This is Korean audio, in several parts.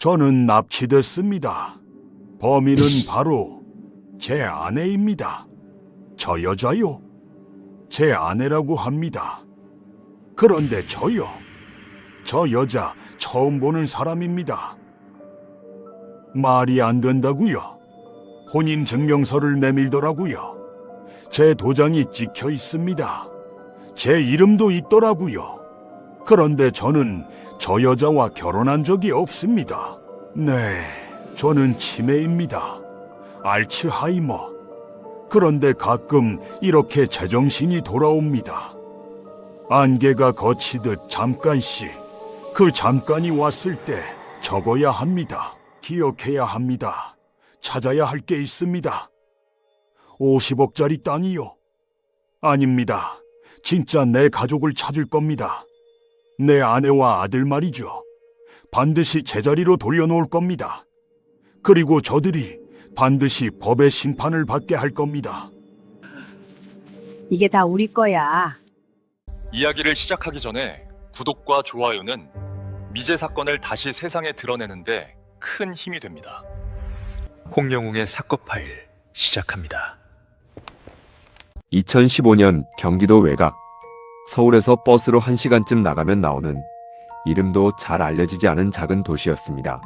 저는 납치됐습니다. 범인은 바로 제 아내입니다. 저 여자요? 제 아내라고 합니다. 그런데 저요? 저 여자 처음 보는 사람입니다. 말이 안 된다고요? 혼인증명서를 내밀더라고요. 제 도장이 찍혀 있습니다. 제 이름도 있더라고요. 그런데 저는 저 여자와 결혼한 적이 없습니다. 네, 저는 치매입니다. 알츠하이머. 그런데 가끔 이렇게 제정신이 돌아옵니다. 안개가 거치듯 잠깐씩, 그 잠깐이 왔을 때 적어야 합니다. 기억해야 합니다. 찾아야 할 게 있습니다. 50억짜리 땅이요? 아닙니다. 진짜 내 가족을 찾을 겁니다. 내 아내와 아들 말이죠. 반드시 제자리로 돌려놓을 겁니다. 그리고 저들이 반드시 법의 심판을 받게 할 겁니다. 이게 다 우리 거야. 이야기를 시작하기 전에 구독과 좋아요는 미제 사건을 다시 세상에 드러내는데 큰 힘이 됩니다. 홍영웅의 사건 파일 시작합니다. 2015년 경기도 외곽. 서울에서 버스로 1시간쯤 나가면 나오는 이름도 잘 알려지지 않은 작은 도시였습니다.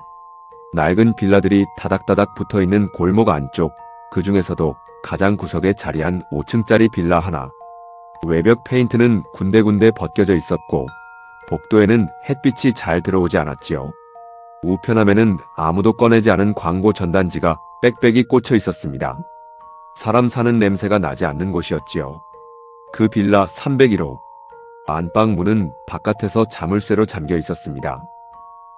낡은 빌라들이 다닥다닥 붙어있는 골목 안쪽, 그 중에서도 가장 구석에 자리한 5층짜리 빌라 하나. 외벽 페인트는 군데군데 벗겨져 있었고 복도에는 햇빛이 잘 들어오지 않았지요. 우편함에는 아무도 꺼내지 않은 광고 전단지가 빽빽이 꽂혀 있었습니다. 사람 사는 냄새가 나지 않는 곳이었지요. 그 빌라 301호. 안방 문은 바깥에서 자물쇠로 잠겨 있었습니다.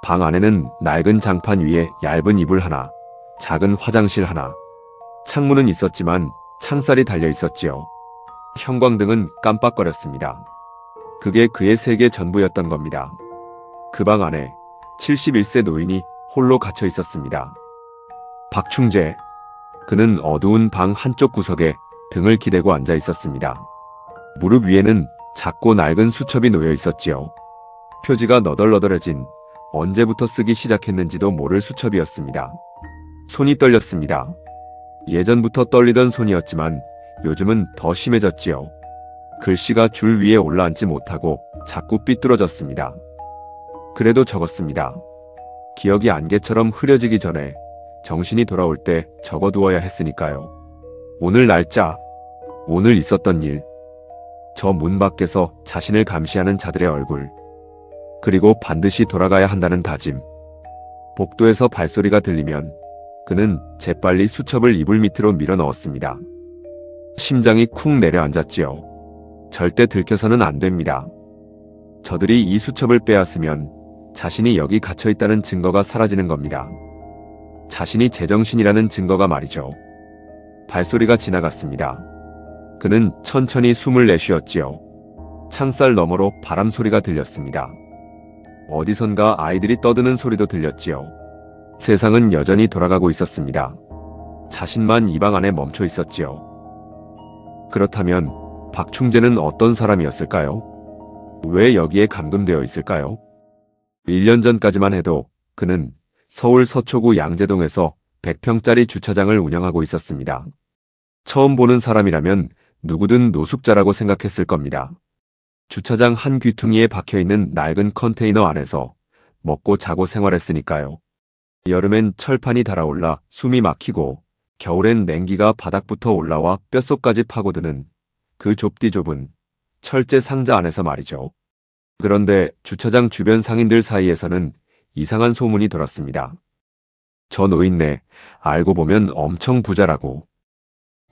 방 안에는 낡은 장판 위에 얇은 이불 하나, 작은 화장실 하나. 창문은 있었지만 창살이 달려 있었지요. 형광등은 깜빡거렸습니다. 그게 그의 세계 전부였던 겁니다. 그 방 안에 71세 노인이 홀로 갇혀 있었습니다. 박충재. 그는 어두운 방 한쪽 구석에 등을 기대고 앉아 있었습니다. 무릎 위에는 작고 낡은 수첩이 놓여 있었지요. 표지가 너덜너덜해진, 언제부터 쓰기 시작했는지도 모를 수첩이었습니다. 손이 떨렸습니다. 예전부터 떨리던 손이었지만 요즘은 더 심해졌지요. 글씨가 줄 위에 올라앉지 못하고 자꾸 삐뚤어졌습니다. 그래도 적었습니다. 기억이 안개처럼 흐려지기 전에 정신이 돌아올 때 적어두어야 했으니까요. 오늘 날짜, 오늘 있었던 일, 저 문 밖에서 자신을 감시하는 자들의 얼굴, 그리고 반드시 돌아가야 한다는 다짐. 복도에서 발소리가 들리면 그는 재빨리 수첩을 이불 밑으로 밀어 넣었습니다. 심장이 쿵 내려앉았지요. 절대 들켜서는 안 됩니다. 저들이 이 수첩을 빼앗으면 자신이 여기 갇혀있다는 증거가 사라지는 겁니다. 자신이 제정신이라는 증거가 말이죠. 발소리가 지나갔습니다. 그는 천천히 숨을 내쉬었지요. 창살 너머로 바람 소리가 들렸습니다. 어디선가 아이들이 떠드는 소리도 들렸지요. 세상은 여전히 돌아가고 있었습니다. 자신만 이 방 안에 멈춰 있었지요. 그렇다면 박충재는 어떤 사람이었을까요? 왜 여기에 감금되어 있을까요? 1년 전까지만 해도 그는 서울 서초구 양재동에서 100평짜리 주차장을 운영하고 있었습니다. 처음 보는 사람이라면 누구든 노숙자라고 생각했을 겁니다. 주차장 한 귀퉁이에 박혀있는 낡은 컨테이너 안에서 먹고 자고 생활했으니까요. 여름엔 철판이 달아올라 숨이 막히고 겨울엔 냉기가 바닥부터 올라와 뼛속까지 파고드는 그 좁디 좁은 철제 상자 안에서 말이죠. 그런데 주차장 주변 상인들 사이에서는 이상한 소문이 돌았습니다. 저 노인네 알고 보면 엄청 부자라고.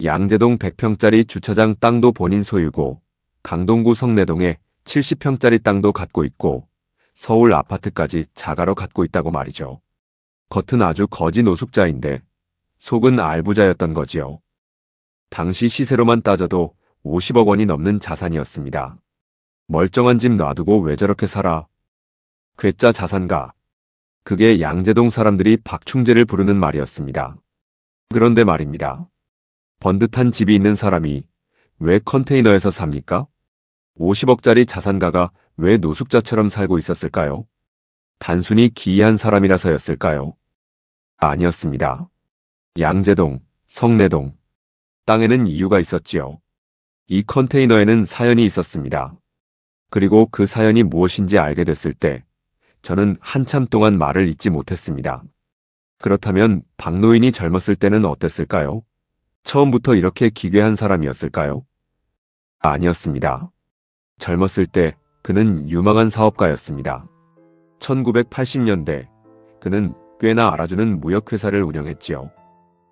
양재동 100평짜리 주차장 땅도 본인 소유고 강동구 성내동에 70평짜리 땅도 갖고 있고 서울 아파트까지 자가로 갖고 있다고 말이죠. 겉은 아주 거지 노숙자인데 속은 알부자였던 거지요. 당시 시세로만 따져도 50억 원이 넘는 자산이었습니다. 멀쩡한 집 놔두고 왜 저렇게 살아? 괴짜 자산가. 그게 양재동 사람들이 박충재를 부르는 말이었습니다. 그런데 말입니다. 번듯한 집이 있는 사람이 왜 컨테이너에서 삽니까? 50억짜리 자산가가 왜 노숙자처럼 살고 있었을까요? 단순히 기이한 사람이라서였을까요? 아니었습니다. 양재동, 성내동. 땅에는 이유가 있었지요. 이 컨테이너에는 사연이 있었습니다. 그리고 그 사연이 무엇인지 알게 됐을 때 저는 한참 동안 말을 잇지 못했습니다. 그렇다면 박노인이 젊었을 때는 어땠을까요? 처음부터 이렇게 기괴한 사람이었을까요? 아니었습니다. 젊었을 때 그는 유망한 사업가였습니다. 1980년대 그는 꽤나 알아주는 무역회사를 운영했지요.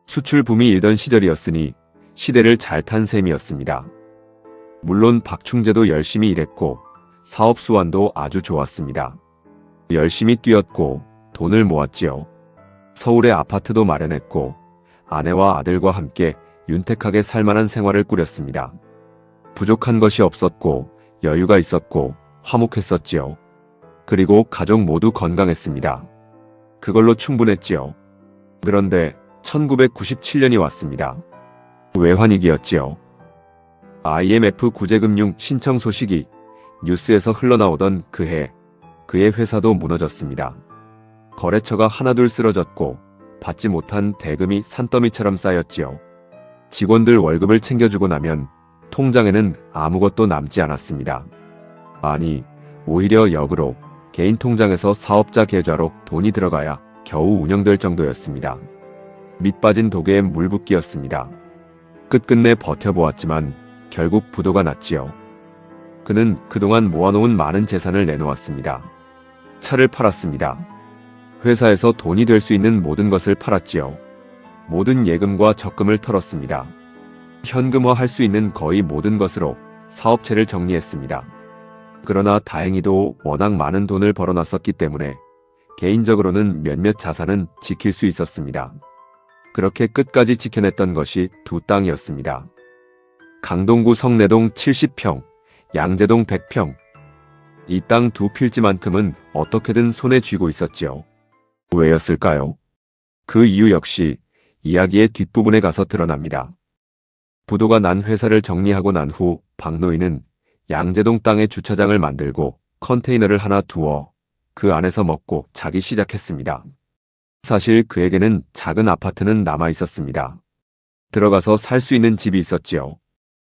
수출 붐이 일던 시절이었으니 시대를 잘 탄 셈이었습니다. 물론 박충재도 열심히 일했고 사업 수완도 아주 좋았습니다. 열심히 뛰었고 돈을 모았지요. 서울에 아파트도 마련했고 아내와 아들과 함께 윤택하게 살만한 생활을 꾸렸습니다. 부족한 것이 없었고 여유가 있었고 화목했었지요. 그리고 가족 모두 건강했습니다. 그걸로 충분했지요. 그런데 1997년이 왔습니다. 외환위기였지요. IMF 구제금융 신청 소식이 뉴스에서 흘러나오던 그해 그의 회사도 무너졌습니다. 거래처가 하나둘 쓰러졌고 받지 못한 대금이 산더미처럼 쌓였지요. 직원들 월급을 챙겨주고 나면 통장에는 아무것도 남지 않았습니다. 아니, 오히려 역으로 개인 통장에서 사업자 계좌로 돈이 들어가야 겨우 운영될 정도였습니다. 밑빠진 독에 물 붓기였습니다. 끝끝내 버텨보았지만 결국 부도가 났지요. 그는 그동안 모아놓은 많은 재산을 내놓았습니다. 차를 팔았습니다. 회사에서 돈이 될 수 있는 모든 것을 팔았지요. 모든 예금과 적금을 털었습니다. 현금화할 수 있는 거의 모든 것으로 사업체를 정리했습니다. 그러나 다행히도 워낙 많은 돈을 벌어놨었기 때문에 개인적으로는 몇몇 자산은 지킬 수 있었습니다. 그렇게 끝까지 지켜냈던 것이 두 땅이었습니다. 강동구 성내동 70평, 양재동 100평. 이 땅 두 필지만큼은 어떻게든 손에 쥐고 있었지요. 왜였을까요? 그 이유 역시 이야기의 뒷부분에 가서 드러납니다. 부도가 난 회사를 정리하고 난 후 박노인은 양재동 땅에 주차장을 만들고 컨테이너를 하나 두어 그 안에서 먹고 자기 시작했습니다. 사실 그에게는 작은 아파트는 남아 있었습니다. 들어가서 살 수 있는 집이 있었지요.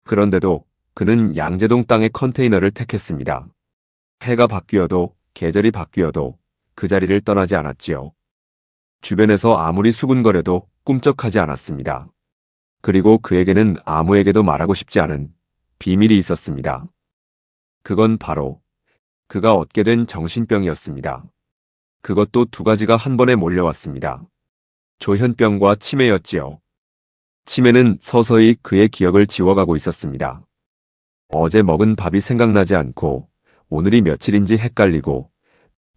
그런데도 그는 양재동 땅의 컨테이너를 택했습니다. 해가 바뀌어도 계절이 바뀌어도 그 자리를 떠나지 않았지요. 주변에서 아무리 수군거려도 꿈쩍하지 않았습니다. 그리고 그에게는 아무에게도 말하고 싶지 않은 비밀이 있었습니다. 그건 바로 그가 얻게 된 정신병이었습니다. 그것도 두 가지가 한 번에 몰려왔습니다. 조현병과 치매였지요. 치매는 서서히 그의 기억을 지워가고 있었습니다. 어제 먹은 밥이 생각나지 않고 오늘이 며칠인지 헷갈리고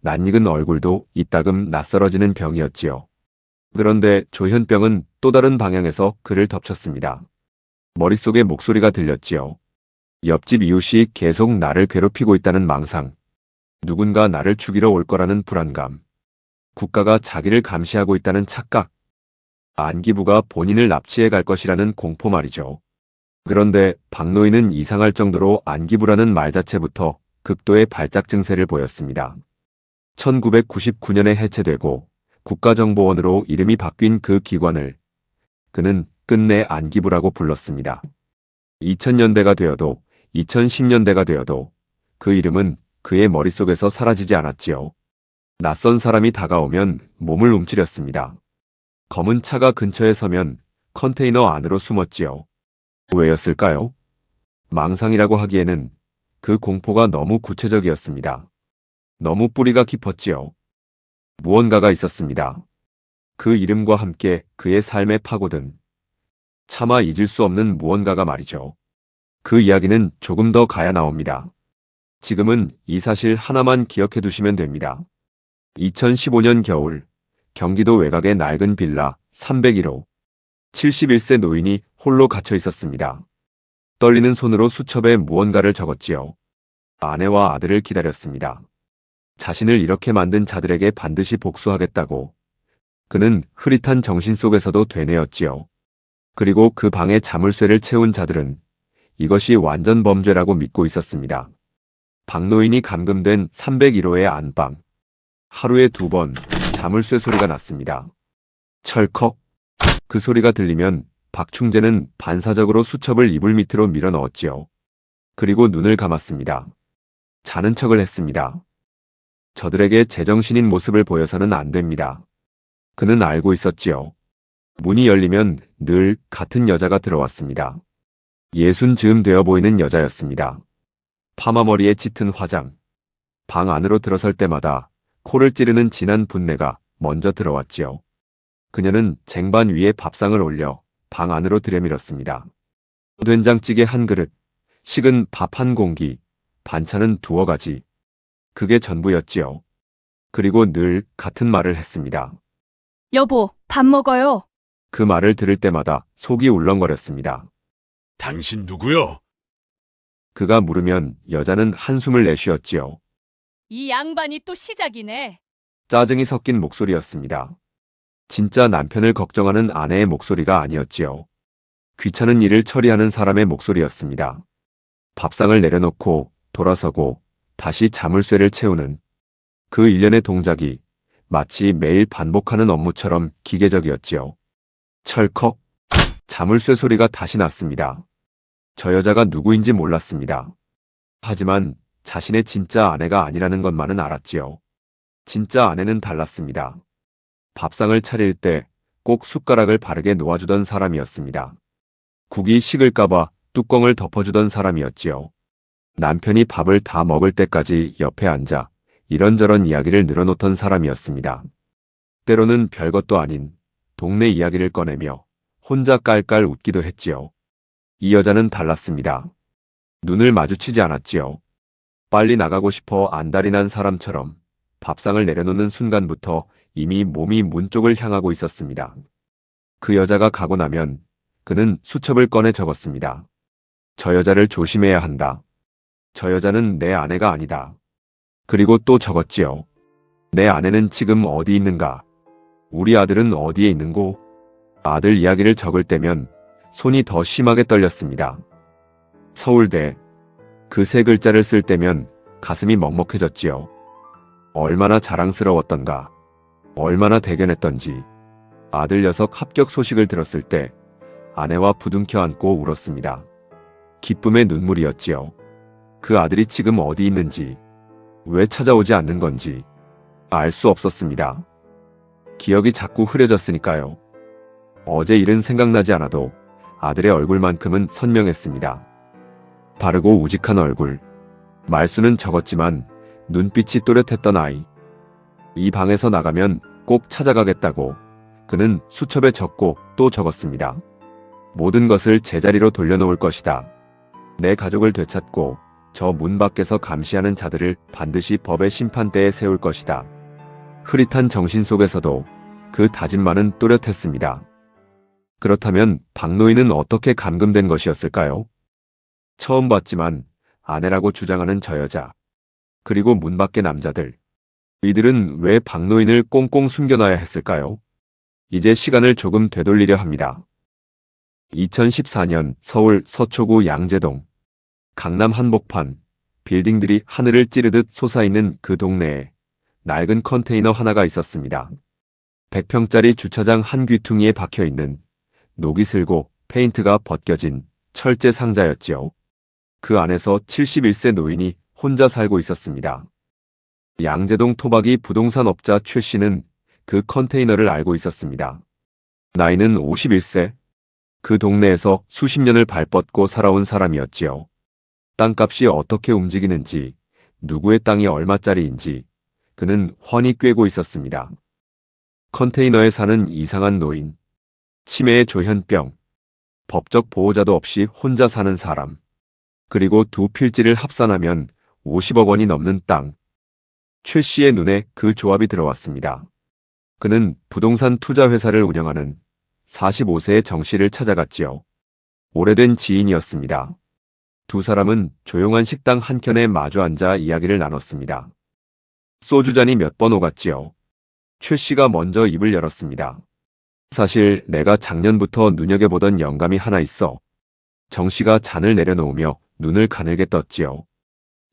낯익은 얼굴도 이따금 낯설어지는 병이었지요. 그런데 조현병은 또 다른 방향에서 그를 덮쳤습니다. 머릿속에 목소리가 들렸지요. 옆집 이웃이 계속 나를 괴롭히고 있다는 망상. 누군가 나를 죽이러 올 거라는 불안감. 국가가 자기를 감시하고 있다는 착각. 안기부가 본인을 납치해 갈 것이라는 공포 말이죠. 그런데 박노인은 이상할 정도로 안기부라는 말 자체부터 극도의 발작 증세를 보였습니다. 1999년에 해체되고 국가정보원으로 이름이 바뀐 그 기관을 그는 끝내 안기부라고 불렀습니다. 2000년대가 되어도 2010년대가 되어도 그 이름은 그의 머릿속에서 사라지지 않았지요. 낯선 사람이 다가오면 몸을 움츠렸습니다. 검은 차가 근처에 서면 컨테이너 안으로 숨었지요. 왜였을까요? 망상이라고 하기에는 그 공포가 너무 구체적이었습니다. 너무 뿌리가 깊었지요. 무언가가 있었습니다. 그 이름과 함께 그의 삶에 파고든 차마 잊을 수 없는 무언가가 말이죠. 그 이야기는 조금 더 가야 나옵니다. 지금은 이 사실 하나만 기억해 두시면 됩니다. 2015년 겨울 경기도 외곽의 낡은 빌라 301호 71세 노인이 홀로 갇혀 있었습니다. 떨리는 손으로 수첩에 무언가를 적었지요. 아내와 아들을 기다렸습니다. 자신을 이렇게 만든 자들에게 반드시 복수하겠다고. 그는 흐릿한 정신 속에서도 되뇌었지요. 그리고 그 방에 자물쇠를 채운 자들은 이것이 완전 범죄라고 믿고 있었습니다. 박노인이 감금된 301호의 안방. 하루에 2번 자물쇠 소리가 났습니다. 철컥. 그 소리가 들리면 박충재는 반사적으로 수첩을 이불 밑으로 밀어 넣었지요. 그리고 눈을 감았습니다. 자는 척을 했습니다. 저들에게 제정신인 모습을 보여서는 안 됩니다. 그는 알고 있었지요. 문이 열리면 늘 같은 여자가 들어왔습니다. 60 즈음 되어 보이는 여자였습니다. 파마머리에 짙은 화장. 방 안으로 들어설 때마다 코를 찌르는 진한 분내가 먼저 들어왔지요. 그녀는 쟁반 위에 밥상을 올려 방 안으로 들여밀었습니다. 된장찌개 한 그릇, 식은 밥 한 공기, 반찬은 2가지. 그게 전부였지요. 그리고 늘 같은 말을 했습니다. 여보, 밥 먹어요. 그 말을 들을 때마다 속이 울렁거렸습니다. 당신 누구요? 그가 물으면 여자는 한숨을 내쉬었지요. 이 양반이 또 시작이네. 짜증이 섞인 목소리였습니다. 진짜 남편을 걱정하는 아내의 목소리가 아니었지요. 귀찮은 일을 처리하는 사람의 목소리였습니다. 밥상을 내려놓고 돌아서고 다시 자물쇠를 채우는 그 일련의 동작이 마치 매일 반복하는 업무처럼 기계적이었지요. 철컥. 자물쇠 소리가 다시 났습니다. 저 여자가 누구인지 몰랐습니다. 하지만 자신의 진짜 아내가 아니라는 것만은 알았지요. 진짜 아내는 달랐습니다. 밥상을 차릴 때 꼭 숟가락을 바르게 놓아주던 사람이었습니다. 국이 식을까봐 뚜껑을 덮어주던 사람이었지요. 남편이 밥을 다 먹을 때까지 옆에 앉아 이런저런 이야기를 늘어놓던 사람이었습니다. 때로는 별것도 아닌 동네 이야기를 꺼내며 혼자 깔깔 웃기도 했지요. 이 여자는 달랐습니다. 눈을 마주치지 않았지요. 빨리 나가고 싶어 안달이 난 사람처럼 밥상을 내려놓는 순간부터 이미 몸이 문 쪽을 향하고 있었습니다. 그 여자가 가고 나면 그는 수첩을 꺼내 적었습니다. 저 여자를 조심해야 한다. 저 여자는 내 아내가 아니다. 그리고 또 적었지요. 내 아내는 지금 어디 있는가? 우리 아들은 어디에 있는고? 아들 이야기를 적을 때면 손이 더 심하게 떨렸습니다. 서울대. 그 3글자를 쓸 때면 가슴이 먹먹해졌지요. 얼마나 자랑스러웠던가. 얼마나 대견했던지. 아들 녀석 합격 소식을 들었을 때 아내와 부둥켜 안고 울었습니다. 기쁨의 눈물이었지요. 그 아들이 지금 어디 있는지, 왜 찾아오지 않는 건지 알 수 없었습니다. 기억이 자꾸 흐려졌으니까요. 어제 일은 생각나지 않아도 아들의 얼굴만큼은 선명했습니다. 바르고 우직한 얼굴. 말수는 적었지만 눈빛이 또렷했던 아이. 이 방에서 나가면 꼭 찾아가겠다고 그는 수첩에 적고 또 적었습니다. 모든 것을 제자리로 돌려놓을 것이다. 내 가족을 되찾고 저 문 밖에서 감시하는 자들을 반드시 법의 심판대에 세울 것이다. 흐릿한 정신 속에서도 그 다짐만은 또렷했습니다. 그렇다면 박노인은 어떻게 감금된 것이었을까요? 처음 봤지만 아내라고 주장하는 저 여자, 그리고 문 밖의 남자들. 이들은 왜 박노인을 꽁꽁 숨겨놔야 했을까요? 이제 시간을 조금 되돌리려 합니다. 2014년 서울 서초구 양재동. 강남 한복판. 빌딩들이 하늘을 찌르듯 솟아있는 그 동네에 낡은 컨테이너 하나가 있었습니다. 100평짜리 주차장 한 귀퉁이에 박혀있는 녹이 슬고 페인트가 벗겨진 철제 상자였지요. 그 안에서 71세 노인이 혼자 살고 있었습니다. 양재동 토박이 부동산 업자 최 씨는 그 컨테이너를 알고 있었습니다. 나이는 51세. 그 동네에서 수십 년을 발뻗고 살아온 사람이었지요. 땅값이 어떻게 움직이는지, 누구의 땅이 얼마짜리인지 그는 훤히 꿰고 있었습니다. 컨테이너에 사는 이상한 노인, 치매의 조현병, 법적 보호자도 없이 혼자 사는 사람, 그리고 2 필지를 합산하면 50억 원이 넘는 땅. 최 씨의 눈에 그 조합이 들어왔습니다. 그는 부동산 투자회사를 운영하는 45세의 정 씨를 찾아갔지요. 오래된 지인이었습니다. 2 사람은 조용한 식당 한켠에 마주 앉아 이야기를 나눴습니다. 소주잔이 몇 번 오갔지요. 최 씨가 먼저 입을 열었습니다. 사실 내가 작년부터 눈여겨보던 영감이 하나 있어. 정 씨가 잔을 내려놓으며 눈을 가늘게 떴지요.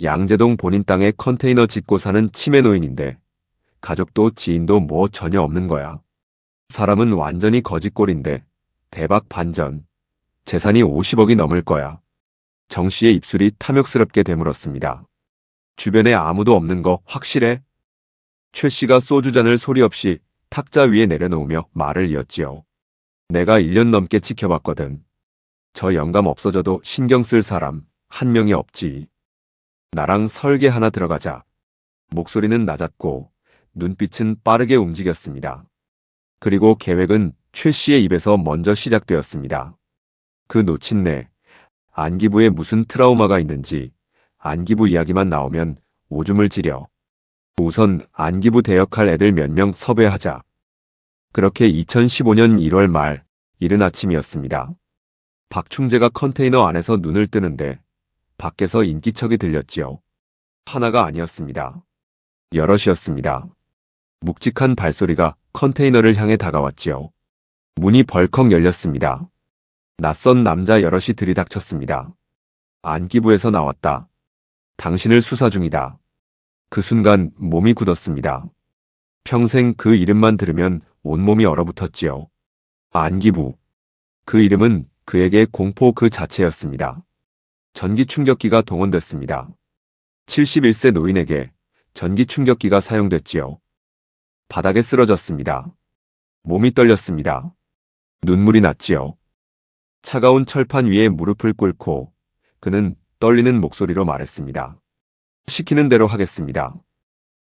양재동 본인 땅에 컨테이너 짓고 사는 치매 노인인데 가족도 지인도 뭐 전혀 없는 거야. 사람은 완전히 거지꼴인데 대박 반전. 재산이 50억이 넘을 거야. 정 씨의 입술이 탐욕스럽게 되물었습니다. 주변에 아무도 없는 거 확실해? 최 씨가 소주잔을 소리 없이 탁자 위에 내려놓으며 말을 이었지요. 내가 1년 넘게 지켜봤거든. 저 영감 없어져도 신경 쓸 사람 한 명이 없지. 나랑 설계 하나 들어가자. 목소리는 낮았고 눈빛은 빠르게 움직였습니다. 그리고 계획은 최 씨의 입에서 먼저 시작되었습니다. 그 노친네, 안기부에 무슨 트라우마가 있는지 안기부 이야기만 나오면 오줌을 지려. 우선 안기부 대역할 애들 몇 명 섭외하자. 그렇게 2015년 1월 말 이른 아침이었습니다. 박충재가 컨테이너 안에서 눈을 뜨는데 밖에서 인기척이 들렸지요. 하나가 아니었습니다. 여럿이었습니다. 묵직한 발소리가 컨테이너를 향해 다가왔지요. 문이 벌컥 열렸습니다. 낯선 남자 여럿이 들이닥쳤습니다. 안기부에서 나왔다. 당신을 수사 중이다. 그 순간 몸이 굳었습니다. 평생 그 이름만 들으면 온몸이 얼어붙었지요. 안기부. 그 이름은 그에게 공포 그 자체였습니다. 전기 충격기가 동원됐습니다. 71세 노인에게 전기 충격기가 사용됐지요. 바닥에 쓰러졌습니다. 몸이 떨렸습니다. 눈물이 났지요. 차가운 철판 위에 무릎을 꿇고 그는 떨리는 목소리로 말했습니다. 시키는 대로 하겠습니다.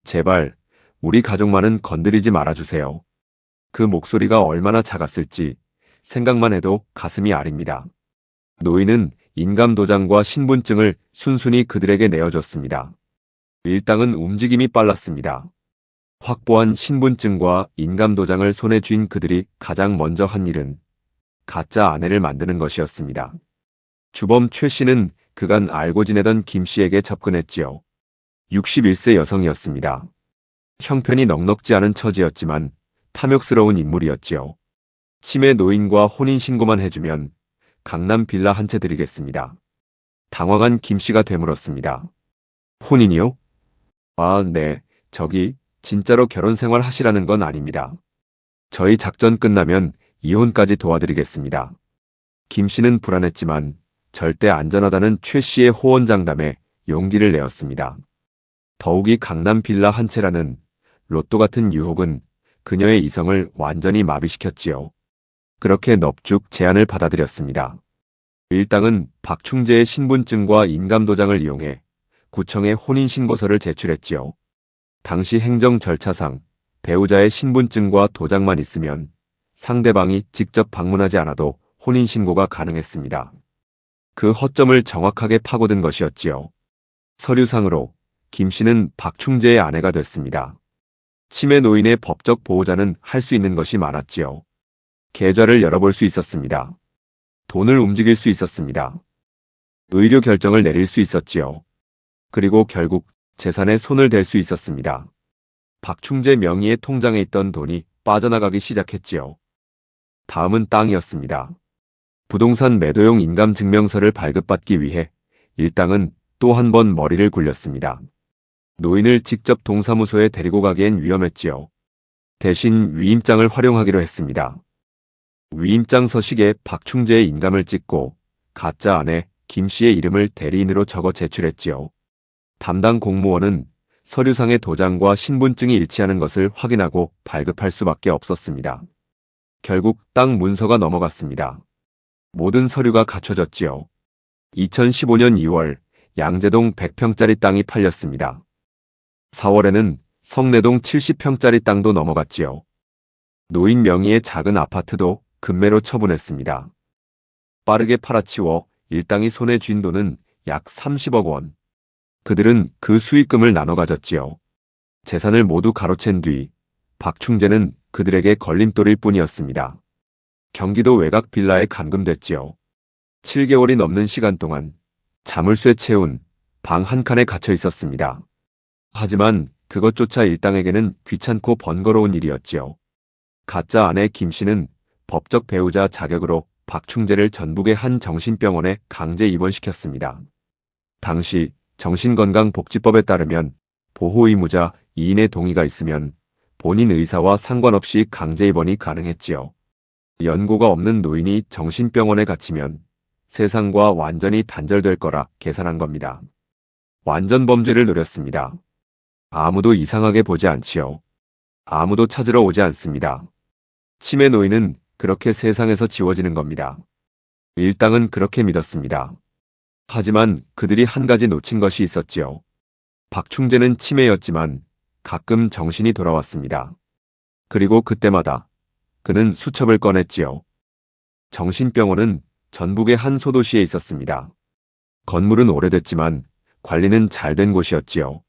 제발 우리 가족만은 건드리지 말아주세요. 그 목소리가 얼마나 작았을지 생각만 해도 가슴이 아립니다. 노인은 인감도장과 신분증을 순순히 그들에게 내어줬습니다. 일당은 움직임이 빨랐습니다. 확보한 신분증과 인감도장을 손에 쥔 그들이 가장 먼저 한 일은 가짜 아내를 만드는 것이었습니다. 주범 최 씨는 그간 알고 지내던 김 씨에게 접근했지요. 61세 여성이었습니다. 형편이 넉넉지 않은 처지였지만 탐욕스러운 인물이었지요. 치매 노인과 혼인신고만 해주면 강남 빌라 한 채 드리겠습니다. 당황한 김 씨가 되물었습니다. 혼인이요? 아, 네. 저기 진짜로 결혼 생활 하시라는 건 아닙니다. 저희 작전 끝나면 이혼까지 도와드리겠습니다. 김 씨는 불안했지만 절대 안전하다는 최 씨의 호언장담에 용기를 내었습니다. 더욱이 강남 빌라 한 채라는 로또 같은 유혹은 그녀의 이성을 완전히 마비시켰지요. 그렇게 넙죽 제안을 받아들였습니다. 일당은 박충재의 신분증과 인감도장을 이용해 구청에 혼인신고서를 제출했지요. 당시 행정 절차상 배우자의 신분증과 도장만 있으면 상대방이 직접 방문하지 않아도 혼인신고가 가능했습니다. 그 허점을 정확하게 파고든 것이었지요. 서류상으로 김 씨는 박충재의 아내가 됐습니다. 치매 노인의 법적 보호자는 할 수 있는 것이 많았지요. 계좌를 열어볼 수 있었습니다. 돈을 움직일 수 있었습니다. 의료 결정을 내릴 수 있었지요. 그리고 결국 재산에 손을 댈 수 있었습니다. 박충재 명의의 통장에 있던 돈이 빠져나가기 시작했지요. 다음은 땅이었습니다. 부동산 매도용 인감증명서를 발급받기 위해 일당은 또 한 번 머리를 굴렸습니다. 노인을 직접 동사무소에 데리고 가기엔 위험했지요. 대신 위임장을 활용하기로 했습니다. 위임장 서식에 박충재의 인감을 찍고 가짜 아내 김 씨의 이름을 대리인으로 적어 제출했지요. 담당 공무원은 서류상의 도장과 신분증이 일치하는 것을 확인하고 발급할 수밖에 없었습니다. 결국 땅 문서가 넘어갔습니다. 모든 서류가 갖춰졌지요. 2015년 2월 양재동 100평짜리 땅이 팔렸습니다. 4월에는 성내동 70평짜리 땅도 넘어갔지요. 노인 명의의 작은 아파트도 급매로 처분했습니다. 빠르게 팔아치워 일당이 손에 쥔 돈은 약 30억 원. 그들은 그 수익금을 나눠 가졌지요. 재산을 모두 가로챈 뒤 박충재는 그들에게 걸림돌일 뿐이었습니다. 경기도 외곽 빌라에 감금됐지요. 7개월이 넘는 시간 동안 자물쇠 채운 방 한 칸에 갇혀 있었습니다. 하지만 그것조차 일당에게는 귀찮고 번거로운 일이었지요. 가짜 아내 김 씨는 법적 배우자 자격으로 박충재를 전북의 한 정신병원에 강제 입원시켰습니다. 당시 정신건강복지법에 따르면 보호의무자 2인의 동의가 있으면 본인 의사와 상관없이 강제 입원이 가능했지요. 연고가 없는 노인이 정신병원에 갇히면 세상과 완전히 단절될 거라 계산한 겁니다. 완전 범죄를 노렸습니다. 아무도 이상하게 보지 않지요. 아무도 찾으러 오지 않습니다. 치매 노인은 그렇게 세상에서 지워지는 겁니다. 일당은 그렇게 믿었습니다. 하지만 그들이 한 가지 놓친 것이 있었지요. 박충재는 치매였지만 가끔 정신이 돌아왔습니다. 그리고 그때마다 그는 수첩을 꺼냈지요. 정신병원은 전북의 한 소도시에 있었습니다. 건물은 오래됐지만 관리는 잘된 곳이었지요.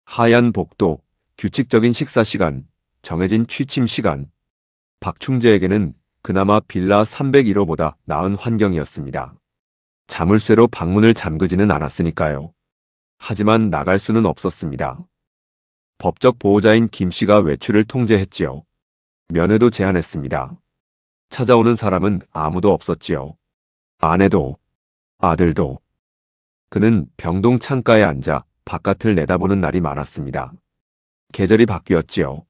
하얀 복도, 규칙적인 식사 시간, 정해진 취침 시간. 박충재에게는 그나마 빌라 301호보다 나은 환경이었습니다. 자물쇠로 방문을 잠그지는 않았으니까요. 하지만 나갈 수는 없었습니다. 법적 보호자인 김 씨가 외출을 통제했지요. 면회도 제한했습니다. 찾아오는 사람은 아무도 없었지요. 아내도, 아들도. 그는 병동 창가에 앉아 바깥을 내다보는 날이 많았습니다. 계절이 바뀌었지요.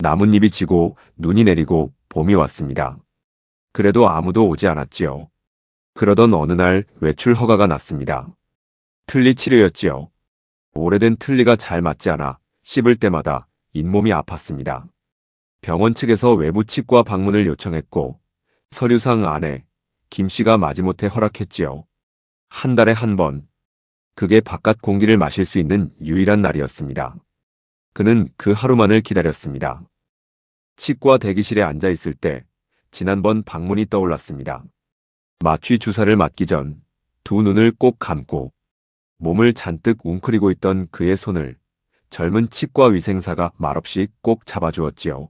나뭇잎이 지고 눈이 내리고 봄이 왔습니다. 그래도 아무도 오지 않았지요. 그러던 어느 날 외출 허가가 났습니다. 틀니 치료였지요. 오래된 틀니가 잘 맞지 않아 씹을 때마다 잇몸이 아팠습니다. 병원 측에서 외부 치과 방문을 요청했고 서류상 아내 김 씨가 마지못해 허락했지요. 한 달에 한 번. 그게 바깥 공기를 마실 수 있는 유일한 날이었습니다. 그는 그 하루만을 기다렸습니다. 치과 대기실에 앉아 있을 때 지난번 방문이 떠올랐습니다. 마취 주사를 맞기 전 두 눈을 꼭 감고 몸을 잔뜩 웅크리고 있던 그의 손을 젊은 치과 위생사가 말없이 꼭 잡아주었지요.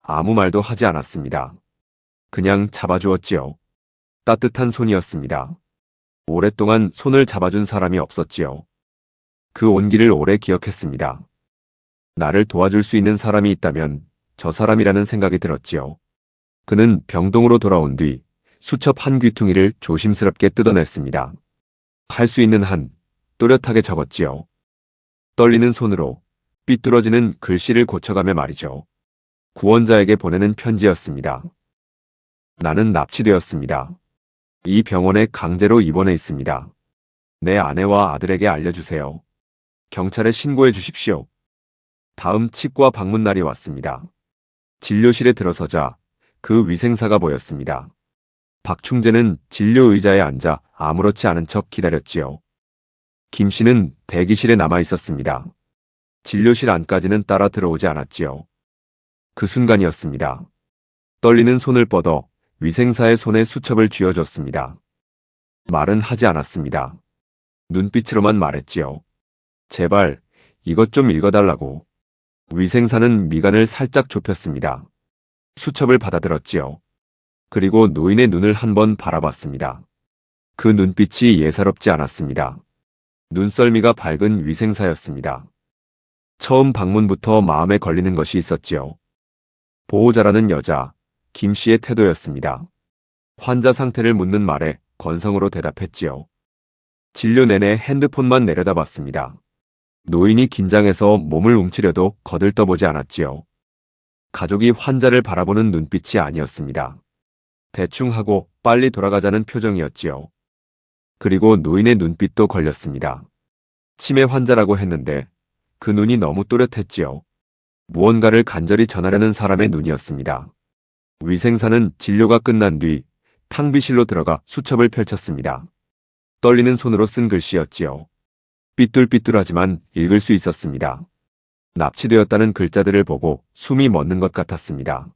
아무 말도 하지 않았습니다. 그냥 잡아주었지요. 따뜻한 손이었습니다. 오랫동안 손을 잡아준 사람이 없었지요. 그 온기를 오래 기억했습니다. 나를 도와줄 수 있는 사람이 있다면 저 사람이라는 생각이 들었지요. 그는 병동으로 돌아온 뒤 수첩 한 귀퉁이를 조심스럽게 뜯어냈습니다. 할 수 있는 한 또렷하게 적었지요. 떨리는 손으로 삐뚤어지는 글씨를 고쳐가며 말이죠. 구원자에게 보내는 편지였습니다. 나는 납치되었습니다. 이 병원에 강제로 입원해 있습니다. 내 아내와 아들에게 알려주세요. 경찰에 신고해 주십시오. 다음 치과 방문 날이 왔습니다. 진료실에 들어서자 그 위생사가 보였습니다. 박충재는 진료 의자에 앉아 아무렇지 않은 척 기다렸지요. 김 씨는 대기실에 남아 있었습니다. 진료실 안까지는 따라 들어오지 않았지요. 그 순간이었습니다. 떨리는 손을 뻗어 위생사의 손에 수첩을 쥐어줬습니다. 말은 하지 않았습니다. 눈빛으로만 말했지요. 제발 이것 좀 읽어달라고. 위생사는 미간을 살짝 좁혔습니다. 수첩을 받아들었지요. 그리고 노인의 눈을 한번 바라봤습니다. 그 눈빛이 예사롭지 않았습니다. 눈썰미가 밝은 위생사였습니다. 처음 방문부터 마음에 걸리는 것이 있었지요. 보호자라는 여자, 김 씨의 태도였습니다. 환자 상태를 묻는 말에 건성으로 대답했지요. 진료 내내 핸드폰만 내려다봤습니다. 노인이 긴장해서 몸을 움츠려도 거들떠보지 않았지요. 가족이 환자를 바라보는 눈빛이 아니었습니다. 대충 하고 빨리 돌아가자는 표정이었지요. 그리고 노인의 눈빛도 걸렸습니다. 치매 환자라고 했는데 그 눈이 너무 또렷했지요. 무언가를 간절히 전하려는 사람의 눈이었습니다. 위생사는 진료가 끝난 뒤 탕비실로 들어가 수첩을 펼쳤습니다. 떨리는 손으로 쓴 글씨였지요. 삐뚤삐뚤하지만 읽을 수 있었습니다. 납치되었다는 글자들을 보고 숨이 멎는 것 같았습니다.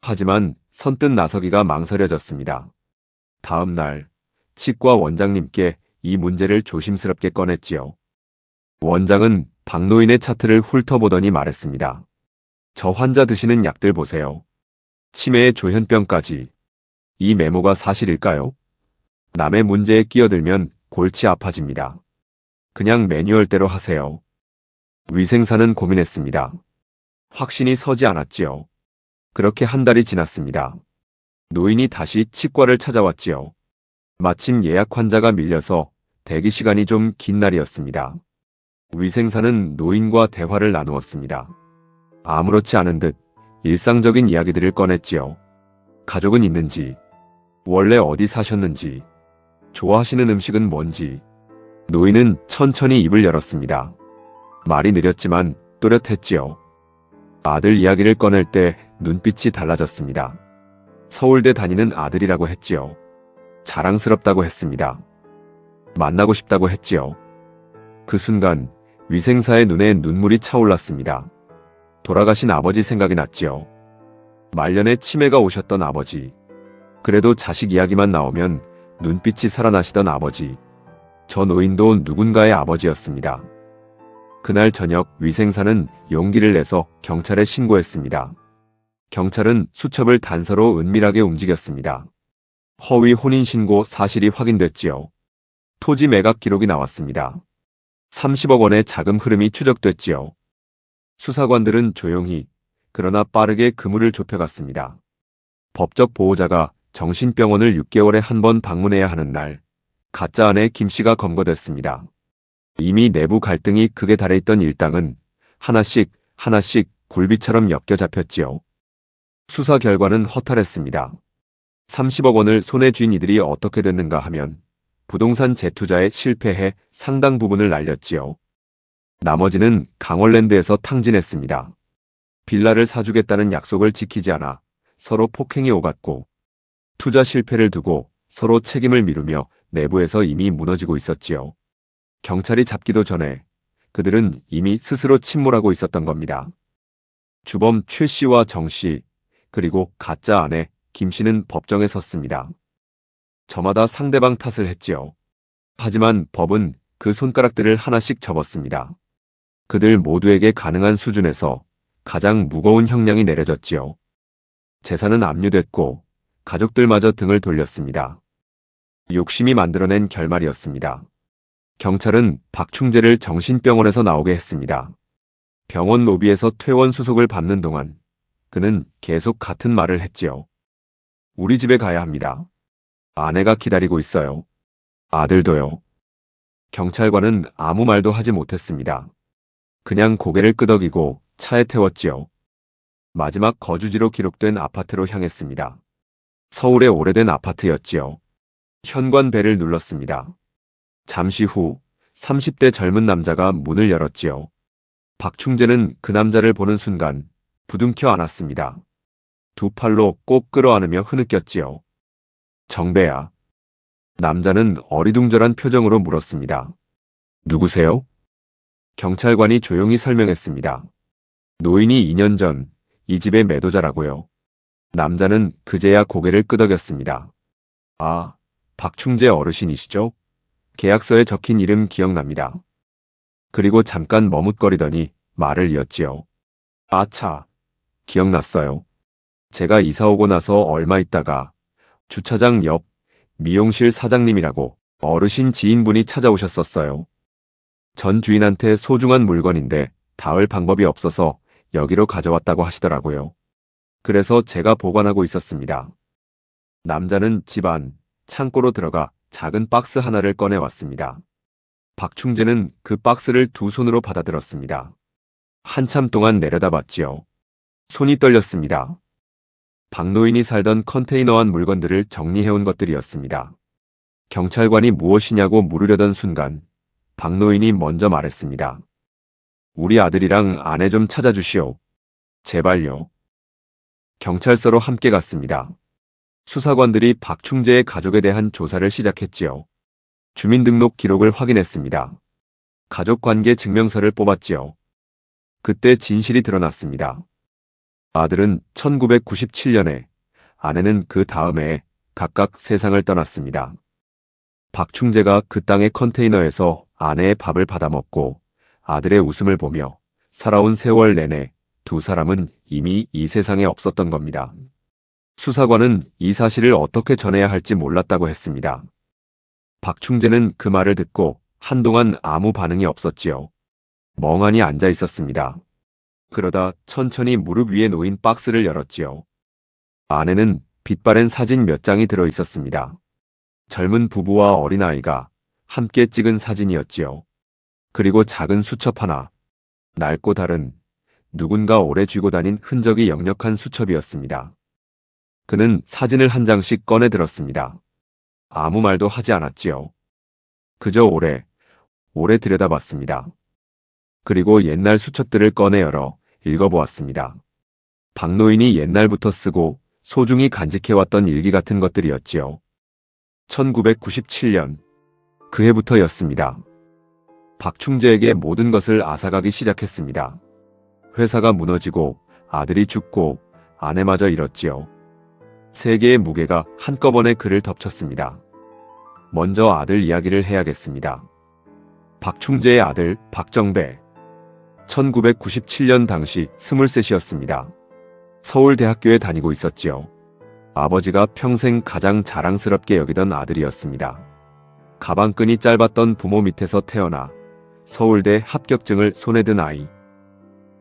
하지만 선뜻 나서기가 망설여졌습니다. 다음 날 치과 원장님께 이 문제를 조심스럽게 꺼냈지요. 원장은 박노인의 차트를 훑어보더니 말했습니다. 저 환자 드시는 약들 보세요. 치매의 조현병까지. 이 메모가 사실일까요? 남의 문제에 끼어들면 골치 아파집니다. 그냥 매뉴얼대로 하세요. 위생사는 고민했습니다. 확신이 서지 않았지요. 그렇게 한 달이 지났습니다. 노인이 다시 치과를 찾아왔지요. 마침 예약 환자가 밀려서 대기 시간이 좀 긴 날이었습니다. 위생사는 노인과 대화를 나누었습니다. 아무렇지 않은 듯 일상적인 이야기들을 꺼냈지요. 가족은 있는지, 원래 어디 사셨는지, 좋아하시는 음식은 뭔지. 노인은 천천히 입을 열었습니다. 말이 느렸지만 또렷했지요. 아들 이야기를 꺼낼 때 눈빛이 달라졌습니다. 서울대 다니는 아들이라고 했지요. 자랑스럽다고 했습니다. 만나고 싶다고 했지요. 그 순간 위생사의 눈에 눈물이 차올랐습니다. 돌아가신 아버지 생각이 났지요. 말년에 치매가 오셨던 아버지. 그래도 자식 이야기만 나오면 눈빛이 살아나시던 아버지. 저 노인도 누군가의 아버지였습니다. 그날 저녁 위생사는 용기를 내서 경찰에 신고했습니다. 경찰은 수첩을 단서로 은밀하게 움직였습니다. 허위 혼인신고 사실이 확인됐지요. 토지 매각 기록이 나왔습니다. 30억 원의 자금 흐름이 추적됐지요. 수사관들은 조용히 그러나 빠르게 그물을 좁혀갔습니다. 법적 보호자가 정신병원을 6개월에 한 번 방문해야 하는 날, 가짜 아내 김씨가 검거됐습니다. 이미 내부 갈등이 극에 달해 있던 일당은 하나씩 굴비처럼 엮여 잡혔지요. 수사 결과는 허탈했습니다. 30억 원을 손에 쥔 이들이 어떻게 됐는가 하면 부동산 재투자에 실패해 상당 부분을 날렸지요. 나머지는 강원랜드에서 탕진했습니다. 빌라를 사주겠다는 약속을 지키지 않아 서로 폭행이 오갔고, 투자 실패를 두고 서로 책임을 미루며 내부에서 이미 무너지고 있었지요. 경찰이 잡기도 전에 그들은 이미 스스로 침몰하고 있었던 겁니다. 주범 최 씨와 정 씨, 그리고 가짜 아내 김 씨는 법정에 섰습니다. 저마다 상대방 탓을 했지요. 하지만 법은 그 손가락들을 하나씩 접었습니다. 그들 모두에게 가능한 수준에서 가장 무거운 형량이 내려졌지요. 재산은 압류됐고 가족들마저 등을 돌렸습니다. 욕심이 만들어낸 결말이었습니다. 경찰은 박충재를 정신병원에서 나오게 했습니다. 병원 로비에서 퇴원 수속을 밟는 동안 그는 계속 같은 말을 했지요. 우리 집에 가야 합니다. 아내가 기다리고 있어요. 아들도요. 경찰관은 아무 말도 하지 못했습니다. 그냥 고개를 끄덕이고 차에 태웠지요. 마지막 거주지로 기록된 아파트로 향했습니다. 서울의 오래된 아파트였지요. 현관 벨을 눌렀습니다. 잠시 후 30대 젊은 남자가 문을 열었지요. 박충재는 그 남자를 보는 순간 부둥켜 안았습니다. 두 팔로 꼭 끌어안으며 흐느꼈지요. 정배야. 남자는 어리둥절한 표정으로 물었습니다. 누구세요? 경찰관이 조용히 설명했습니다. 노인이 2년 전 이 집의 매도자라고요. 남자는 그제야 고개를 끄덕였습니다. 아, 박충재 어르신이시죠? 계약서에 적힌 이름 기억납니다. 그리고 잠깐 머뭇거리더니 말을 이었지요. 아차, 기억났어요. 제가 이사 오고 나서 얼마 있다가 주차장 옆 미용실 사장님이라고 어르신 지인분이 찾아오셨었어요. 전 주인한테 소중한 물건인데 닿을 방법이 없어서 여기로 가져왔다고 하시더라고요. 그래서 제가 보관하고 있었습니다. 남자는 집 안 창고로 들어가 작은 박스 하나를 꺼내왔습니다. 박충재는 그 박스를 두 손으로 받아들었습니다. 한참 동안 내려다봤지요. 손이 떨렸습니다. 박노인이 살던 컨테이너 안 물건들을 정리해온 것들이었습니다. 경찰관이 무엇이냐고 물으려던 순간 박노인이 먼저 말했습니다. 우리 아들이랑 아내 좀 찾아주시오. 제발요. 경찰서로 함께 갔습니다. 수사관들이 박충재의 가족에 대한 조사를 시작했지요. 주민등록 기록을 확인했습니다. 가족관계 증명서를 뽑았지요. 그때 진실이 드러났습니다. 아들은 1997년에, 아내는 그 다음 해에 각각 세상을 떠났습니다. 박충재가 그 땅의 컨테이너에서 아내의 밥을 받아먹고 아들의 웃음을 보며 살아온 세월 내내 두 사람은 이미 이 세상에 없었던 겁니다. 수사관은 이 사실을 어떻게 전해야 할지 몰랐다고 했습니다. 박충재는 그 말을 듣고 한동안 아무 반응이 없었지요. 멍하니 앉아 있었습니다. 그러다 천천히 무릎 위에 놓인 박스를 열었지요. 안에는 빛바랜 사진 몇 장이 들어 있었습니다. 젊은 부부와 어린아이가 함께 찍은 사진이었지요. 그리고 작은 수첩 하나, 낡고 다른 누군가 오래 쥐고 다닌 흔적이 역력한 수첩이었습니다. 그는 사진을 한 장씩 꺼내 들었습니다. 아무 말도 하지 않았지요. 그저 오래 들여다봤습니다. 그리고 옛날 수첩들을 꺼내 열어 읽어보았습니다. 박노인이 옛날부터 쓰고 소중히 간직해왔던 일기 같은 것들이었지요. 1997년, 그 해부터였습니다. 박충재에게 모든 것을 앗아가기 시작했습니다. 회사가 무너지고 아들이 죽고 아내마저 잃었지요. 세 개의 무게가 한꺼번에 그를 덮쳤습니다. 먼저 아들 이야기를 해야겠습니다. 박충재의 아들 박정배. 1997년 당시 23이었습니다. 서울대학교에 다니고 있었지요. 아버지가 평생 가장 자랑스럽게 여기던 아들이었습니다. 가방끈이 짧았던 부모 밑에서 태어나 서울대 합격증을 손에 든 아이.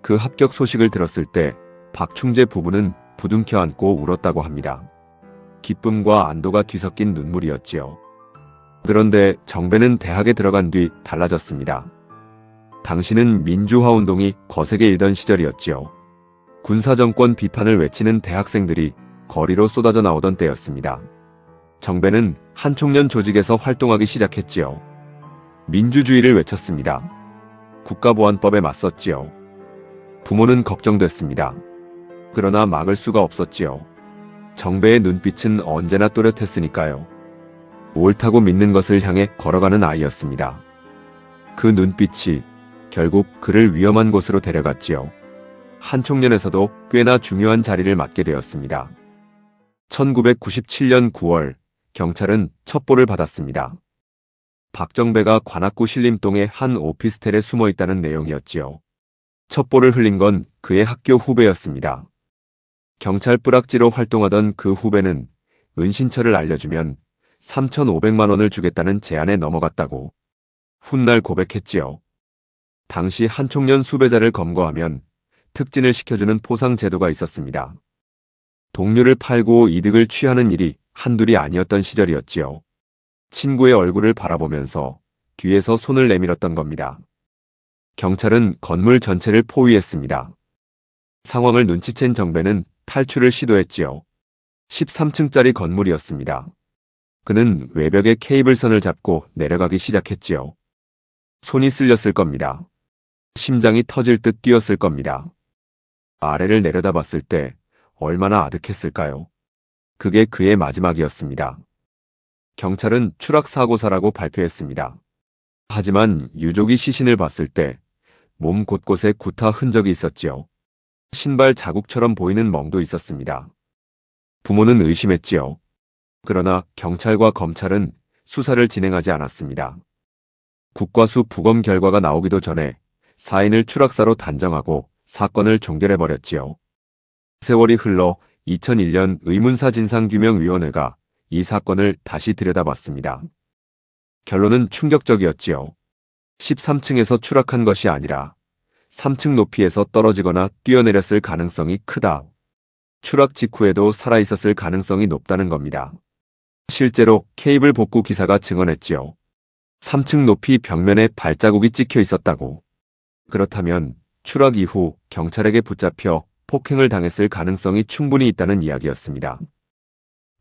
그 합격 소식을 들었을 때 박충재 부부는 부둥켜 안고 울었다고 합니다. 기쁨과 안도가 뒤섞인 눈물이었지요. 그런데 정배는 대학에 들어간 뒤 달라졌습니다. 당시는 민주화 운동이 거세게 일던 시절이었지요. 군사정권 비판을 외치는 대학생들이 거리로 쏟아져 나오던 때였습니다. 정배는 한총련 조직에서 활동하기 시작했지요. 민주주의를 외쳤습니다. 국가보안법에 맞섰지요. 부모는 걱정됐습니다. 그러나 막을 수가 없었지요. 정배의 눈빛은 언제나 또렷했으니까요. 옳다고 믿는 것을 향해 걸어가는 아이였습니다. 그 눈빛이 결국 그를 위험한 곳으로 데려갔지요. 한총련에서도 꽤나 중요한 자리를 맡게 되었습니다. 1997년 9월 경찰은 첩보를 받았습니다. 박정배가 관악구 신림동의 한 오피스텔에 숨어 있다는 내용이었지요. 첩보를 흘린 건 그의 학교 후배였습니다. 경찰 뿌락지로 활동하던 그 후배는 은신처를 알려주면 3,500만 원을 주겠다는 제안에 넘어갔다고 훗날 고백했지요. 당시 한총련 수배자를 검거하면 특진을 시켜주는 포상 제도가 있었습니다. 동료를 팔고 이득을 취하는 일이 한둘이 아니었던 시절이었지요. 친구의 얼굴을 바라보면서 뒤에서 손을 내밀었던 겁니다. 경찰은 건물 전체를 포위했습니다. 상황을 눈치챈 정배는 탈출을 시도했지요. 13층짜리 건물이었습니다. 그는 외벽에 케이블선을 잡고 내려가기 시작했지요. 손이 쓸렸을 겁니다. 심장이 터질 듯 뛰었을 겁니다. 아래를 내려다봤을 때 얼마나 아득했을까요? 그게 그의 마지막이었습니다. 경찰은 추락사고사라고 발표했습니다. 하지만 유족이 시신을 봤을 때 몸 곳곳에 구타 흔적이 있었지요. 신발 자국처럼 보이는 멍도 있었습니다. 부모는 의심했지요. 그러나 경찰과 검찰은 수사를 진행하지 않았습니다. 국과수 부검 결과가 나오기도 전에 사인을 추락사로 단정하고 사건을 종결해버렸지요. 세월이 흘러 2001년 의문사 진상규명위원회가 이 사건을 다시 들여다봤습니다. 결론은 충격적이었지요. 13층에서 추락한 것이 아니라 3층 높이에서 떨어지거나 뛰어내렸을 가능성이 크다. 추락 직후에도 살아있었을 가능성이 높다는 겁니다. 실제로 케이블 복구 기사가 증언했지요. 3층 높이 벽면에 발자국이 찍혀 있었다고. 그렇다면 추락 이후 경찰에게 붙잡혀 폭행을 당했을 가능성이 충분히 있다는 이야기였습니다.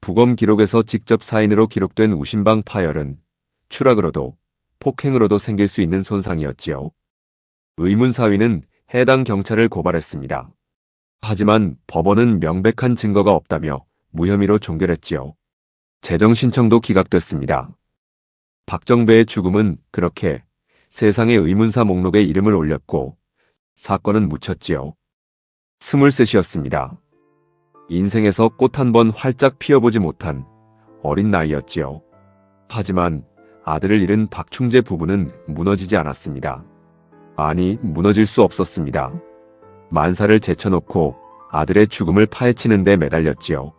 부검 기록에서 직접 사인으로 기록된 우심방 파열은 추락으로도 폭행으로도 생길 수 있는 손상이었지요. 의문사위는 해당 경찰을 고발했습니다. 하지만 법원은 명백한 증거가 없다며 무혐의로 종결했지요. 재정 신청도 기각됐습니다. 박정배의 죽음은 그렇게 세상의 의문사 목록에 이름을 올렸고 사건은 묻혔지요. 23이었습니다. 인생에서 꽃 한 번 활짝 피어보지 못한 어린 나이였지요. 하지만 아들을 잃은 박충재 부부는 무너지지 않았습니다. 아니, 무너질 수 없었습니다. 만사를 제쳐놓고 아들의 죽음을 파헤치는 데 매달렸지요.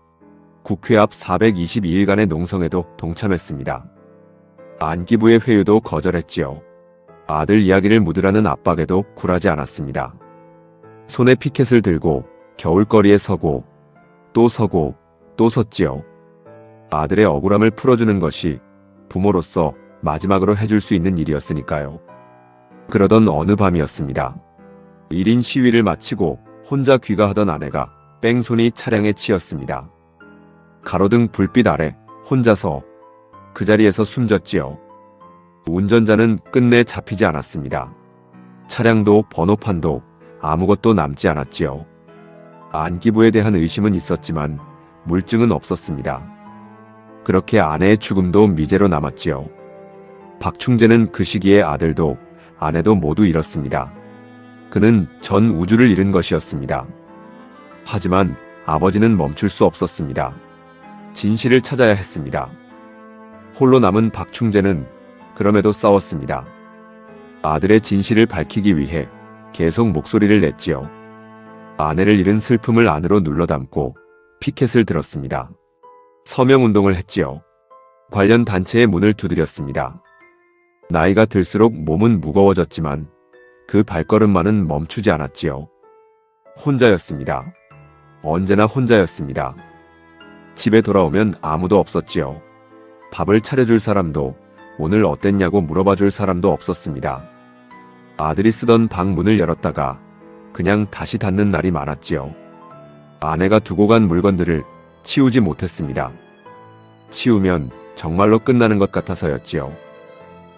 국회 앞 422일간의 농성에도 동참했습니다. 안기부의 회유도 거절했지요. 아들 이야기를 묻으라는 압박에도 굴하지 않았습니다. 손에 피켓을 들고 겨울거리에 서고 또 섰지요. 아들의 억울함을 풀어주는 것이 부모로서 마지막으로 해줄 수 있는 일이었으니까요. 그러던 어느 밤이었습니다. 1인 시위를 마치고 혼자 귀가하던 아내가 뺑소니 차량에 치였습니다. 가로등 불빛 아래 혼자서 그 자리에서 숨졌지요. 운전자는 끝내 잡히지 않았습니다. 차량도 번호판도 아무것도 남지 않았지요. 안기부에 대한 의심은 있었지만 물증은 없었습니다. 그렇게 아내의 죽음도 미제로 남았지요. 박충재는 그 시기에 아들도 아내도 모두 잃었습니다. 그는 전 우주를 잃은 것이었습니다. 하지만 아버지는 멈출 수 없었습니다. 진실을 찾아야 했습니다. 홀로 남은 박충재는 그럼에도 싸웠습니다. 아들의 진실을 밝히기 위해 계속 목소리를 냈지요. 아내를 잃은 슬픔을 안으로 눌러담고 피켓을 들었습니다. 서명운동을 했지요. 관련 단체의 문을 두드렸습니다. 나이가 들수록 몸은 무거워졌지만 그 발걸음만은 멈추지 않았지요. 혼자였습니다. 언제나 혼자였습니다. 집에 돌아오면 아무도 없었지요. 밥을 차려줄 사람도 오늘 어땠냐고 물어봐줄 사람도 없었습니다. 아들이 쓰던 방 문을 열었다가 그냥 다시 닫는 날이 많았지요. 아내가 두고 간 물건들을 치우지 못했습니다. 치우면 정말로 끝나는 것 같아서였지요.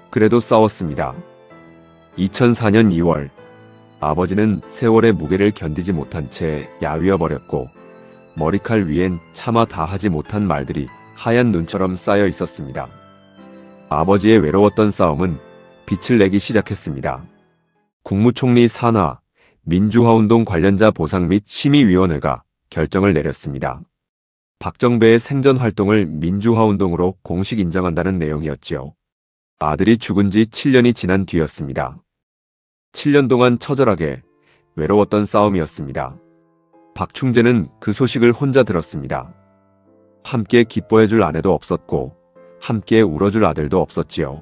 그래도 싸웠습니다. 2004년 2월 아버지는 세월의 무게를 견디지 못한 채 야위어 버렸고 머리칼 위엔 차마 다 하지 못한 말들이 하얀 눈처럼 쌓여 있었습니다. 아버지의 외로웠던 싸움은 빛을 내기 시작했습니다. 국무총리 산하 민주화운동 관련자 보상 및 심의위원회가 결정을 내렸습니다. 박정배의 생전 활동을 민주화운동으로 공식 인정한다는 내용이었지요. 아들이 죽은 지 7년이 지난 뒤였습니다. 7년 동안 처절하게 외로웠던 싸움이었습니다. 박충재는 그 소식을 혼자 들었습니다. 함께 기뻐해줄 아내도 없었고 함께 울어줄 아들도 없었지요.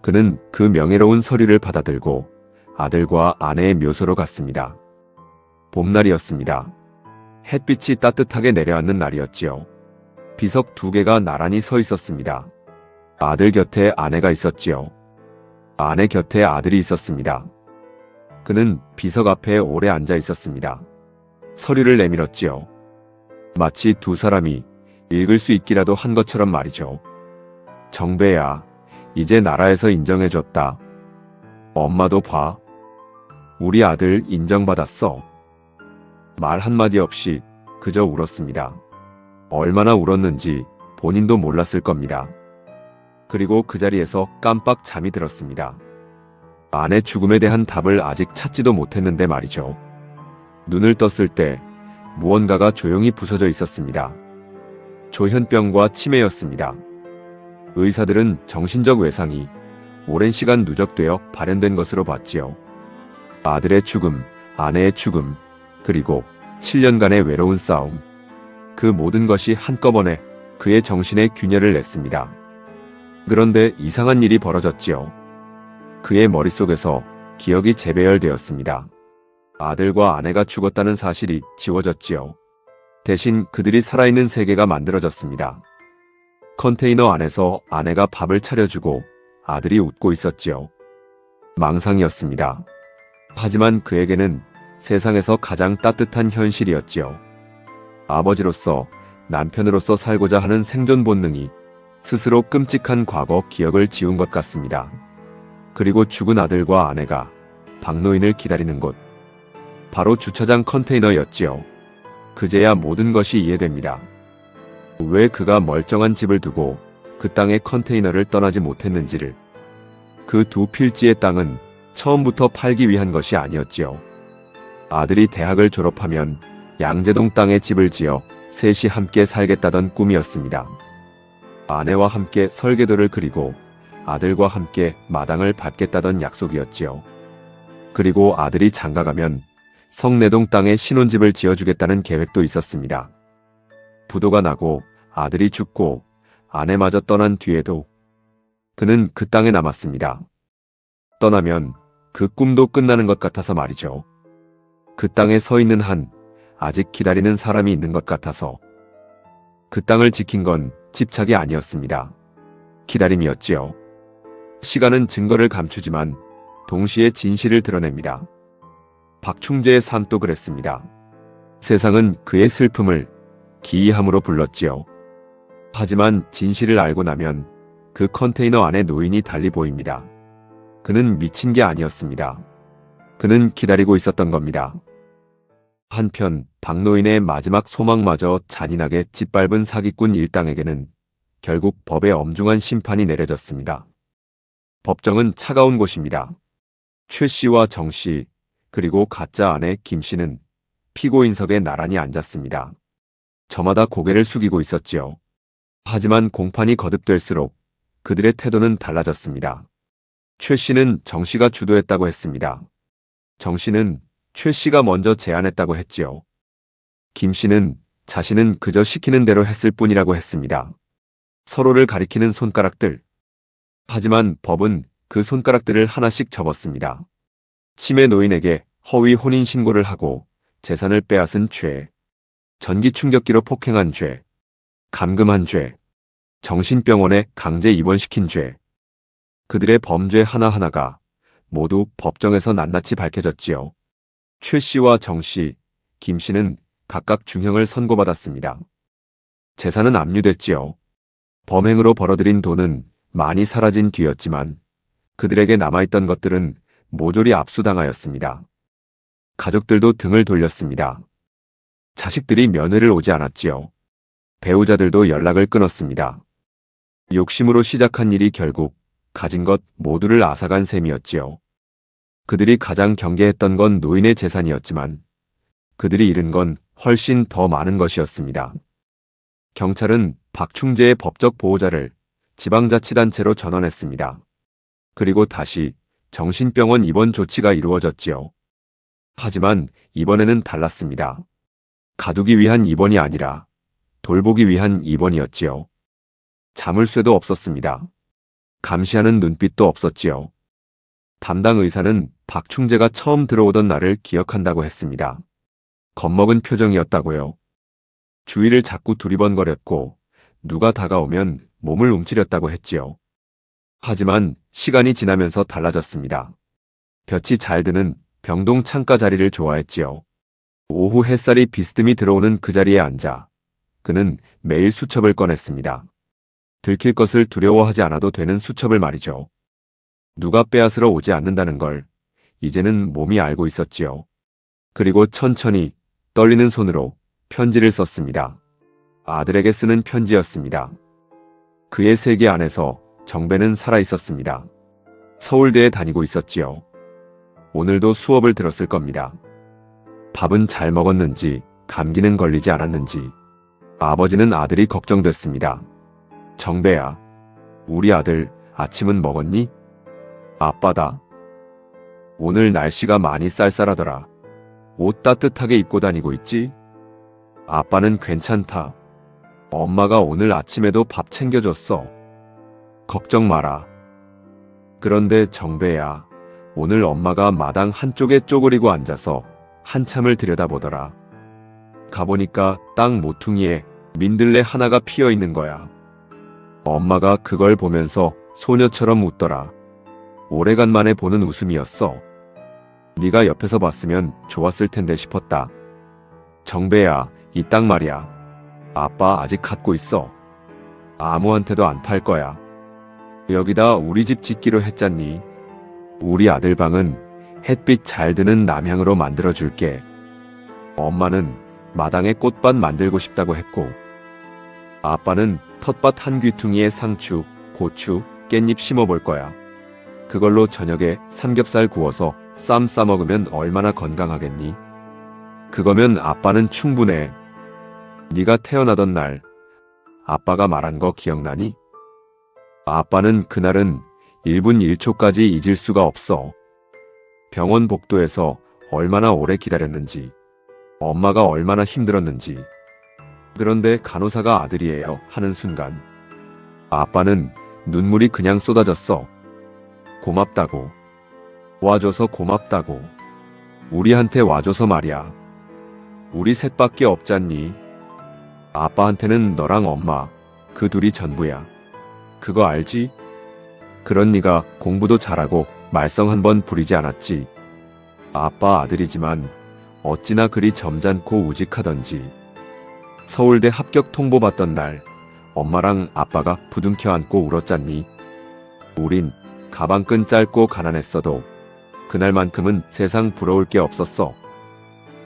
그는 그 명예로운 서류를 받아들고 아들과 아내의 묘소로 갔습니다. 봄날이었습니다. 햇빛이 따뜻하게 내려앉는 날이었지요. 비석 2개가 나란히 서 있었습니다. 아들 곁에 아내가 있었지요. 아내 곁에 아들이 있었습니다. 그는 비석 앞에 오래 앉아 있었습니다. 서류를 내밀었지요. 마치 두 사람이 읽을 수 있기라도 한 것처럼 말이죠. 정배야, 이제 나라에서 인정해줬다. 엄마도 봐. 우리 아들 인정받았어. 말 한마디 없이 그저 울었습니다. 얼마나 울었는지 본인도 몰랐을 겁니다. 그리고 그 자리에서 깜빡 잠이 들었습니다. 아내 죽음에 대한 답을 아직 찾지도 못했는데 말이죠. 눈을 떴을 때 무언가가 조용히 부서져 있었습니다. 조현병과 치매였습니다. 의사들은 정신적 외상이 오랜 시간 누적되어 발현된 것으로 봤지요. 아들의 죽음, 아내의 죽음, 그리고 7년간의 외로운 싸움. 그 모든 것이 한꺼번에 그의 정신에 균열을 냈습니다. 그런데 이상한 일이 벌어졌지요. 그의 머릿속에서 기억이 재배열되었습니다. 아들과 아내가 죽었다는 사실이 지워졌지요. 대신 그들이 살아있는 세계가 만들어졌습니다. 컨테이너 안에서 아내가 밥을 차려주고 아들이 웃고 있었지요. 망상이었습니다. 하지만 그에게는 세상에서 가장 따뜻한 현실이었지요. 아버지로서, 남편으로서 살고자 하는 생존 본능이 스스로 끔찍한 과거 기억을 지운 것 같습니다. 그리고 죽은 아들과 아내가 박노인을 기다리는 곳. 바로 주차장 컨테이너였지요. 그제야 모든 것이 이해됩니다. 왜 그가 멀쩡한 집을 두고 그 땅의 컨테이너를 떠나지 못했는지를. 그 두 필지의 땅은 처음부터 팔기 위한 것이 아니었지요. 아들이 대학을 졸업하면 양재동 땅에 집을 지어 셋이 함께 살겠다던 꿈이었습니다. 아내와 함께 설계도를 그리고 아들과 함께 마당을 밟겠다던 약속이었지요. 그리고 아들이 장가가면 성내동 땅에 신혼집을 지어주겠다는 계획도 있었습니다. 부도가 나고 아들이 죽고 아내마저 떠난 뒤에도 그는 그 땅에 남았습니다. 떠나면 그 꿈도 끝나는 것 같아서 말이죠. 그 땅에 서 있는 한 아직 기다리는 사람이 있는 것 같아서. 그 땅을 지킨 건 집착이 아니었습니다. 기다림이었지요. 시간은 증거를 감추지만 동시에 진실을 드러냅니다. 박충재의 삶도 그랬습니다. 세상은 그의 슬픔을 기이함으로 불렀지요. 하지만 진실을 알고 나면 그 컨테이너 안에 노인이 달리 보입니다. 그는 미친 게 아니었습니다. 그는 기다리고 있었던 겁니다. 한편 박노인의 마지막 소망마저 잔인하게 짓밟은 사기꾼 일당에게는 결국 법의 엄중한 심판이 내려졌습니다. 법정은 차가운 곳입니다. 최 씨와 정 씨, 그리고 가짜 아내 김 씨는 피고인석에 나란히 앉았습니다. 저마다 고개를 숙이고 있었지요. 하지만 공판이 거듭될수록 그들의 태도는 달라졌습니다. 최 씨는 정 씨가 주도했다고 했습니다. 정 씨는 최 씨가 먼저 제안했다고 했지요. 김 씨는 자신은 그저 시키는 대로 했을 뿐이라고 했습니다. 서로를 가리키는 손가락들. 하지만 법은 그 손가락들을 하나씩 접었습니다. 치매 노인에게 허위 혼인 신고를 하고 재산을 빼앗은 죄, 전기 충격기로 폭행한 죄, 감금한 죄, 정신병원에 강제 입원시킨 죄. 그들의 범죄 하나하나가 모두 법정에서 낱낱이 밝혀졌지요. 최 씨와 정 씨, 김 씨는 각각 중형을 선고받았습니다. 재산은 압류됐지요. 범행으로 벌어들인 돈은 많이 사라진 뒤였지만 그들에게 남아있던 것들은 모조리 압수당하였습니다. 가족들도 등을 돌렸습니다. 자식들이 면회를 오지 않았지요. 배우자들도 연락을 끊었습니다. 욕심으로 시작한 일이 결국 가진 것 모두를 앗아간 셈이었지요. 그들이 가장 경계했던 건 노인의 재산이었지만 그들이 잃은 건 훨씬 더 많은 것이었습니다. 경찰은 박충재의 법적 보호자를 지방자치단체로 전원했습니다. 그리고 다시 정신병원 입원 조치가 이루어졌지요. 하지만 이번에는 달랐습니다. 가두기 위한 입원이 아니라 돌보기 위한 입원이었지요. 잠을 쇠도 없었습니다. 감시하는 눈빛도 없었지요. 담당 의사는 박충재가 처음 들어오던 날을 기억한다고 했습니다. 겁먹은 표정이었다고요. 주위를 자꾸 두리번거렸고 누가 다가오면 몸을 움츠렸다고 했지요. 하지만 시간이 지나면서 달라졌습니다. 볕이 잘 드는 병동 창가 자리를 좋아했지요. 오후 햇살이 비스듬히 들어오는 그 자리에 앉아 그는 매일 수첩을 꺼냈습니다. 들킬 것을 두려워하지 않아도 되는 수첩을 말이죠. 누가 빼앗으러 오지 않는다는 걸 이제는 몸이 알고 있었지요. 그리고 천천히 떨리는 손으로 편지를 썼습니다. 아들에게 쓰는 편지였습니다. 그의 세계 안에서 정배는 살아있었습니다. 서울대에 다니고 있었지요. 오늘도 수업을 들었을 겁니다. 밥은 잘 먹었는지, 감기는 걸리지 않았는지. 아버지는 아들이 걱정됐습니다. 정배야, 우리 아들 아침은 먹었니? 아빠다. 오늘 날씨가 많이 쌀쌀하더라. 옷 따뜻하게 입고 다니고 있지? 아빠는 괜찮다. 엄마가 오늘 아침에도 밥 챙겨줬어. 걱정 마라. 그런데 정배야, 오늘 엄마가 마당 한쪽에 쪼그리고 앉아서 한참을 들여다보더라. 가보니까 땅 모퉁이에 민들레 하나가 피어 있는 거야. 엄마가 그걸 보면서 소녀처럼 웃더라. 오래간만에 보는 웃음이었어. 네가 옆에서 봤으면 좋았을 텐데 싶었다. 정배야, 이 땅 말이야. 아빠 아직 갖고 있어. 아무한테도 안 팔 거야. 여기다 우리 집 짓기로 했잖니. 우리 아들 방은 햇빛 잘 드는 남향으로 만들어줄게. 엄마는 마당에 꽃밭 만들고 싶다고 했고 아빠는 텃밭 한 귀퉁이에 상추, 고추, 깻잎 심어볼 거야. 그걸로 저녁에 삼겹살 구워서 쌈 싸먹으면 얼마나 건강하겠니? 그거면 아빠는 충분해. 네가 태어나던 날 아빠가 말한 거 기억나니? 아빠는 그날은 1분 1초까지 잊을 수가 없어. 병원 복도에서 얼마나 오래 기다렸는지, 엄마가 얼마나 힘들었는지. 그런데 간호사가 아들이에요 하는 순간 아빠는 눈물이 그냥 쏟아졌어. 고맙다고. 와줘서 고맙다고. 우리한테 와줘서 말이야. 우리 셋밖에 없잖니. 아빠한테는 너랑 엄마, 그 둘이 전부야. 그거 알지? 그런 네가 공부도 잘하고 말썽 한 번 부리지 않았지. 아빠 아들이지만 어찌나 그리 점잖고 우직하던지. 서울대 합격 통보받던 날 엄마랑 아빠가 부둥켜 안고 울었잖니. 우린 가방끈 짧고 가난했어도 그날만큼은 세상 부러울 게 없었어.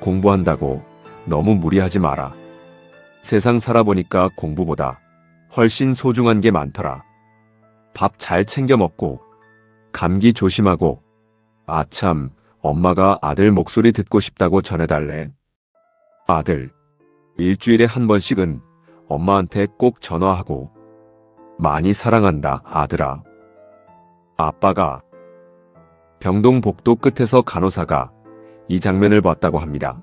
공부한다고 너무 무리하지 마라. 세상 살아보니까 공부보다 훨씬 소중한 게 많더라. 밥 잘 챙겨 먹고 감기 조심하고. 아참, 엄마가 아들 목소리 듣고 싶다고 전해달래. 아들, 일주일에 한 번씩은 엄마한테 꼭 전화하고. 많이 사랑한다, 아들아. 아빠가. 병동 복도 끝에서 간호사가 이 장면을 봤다고 합니다.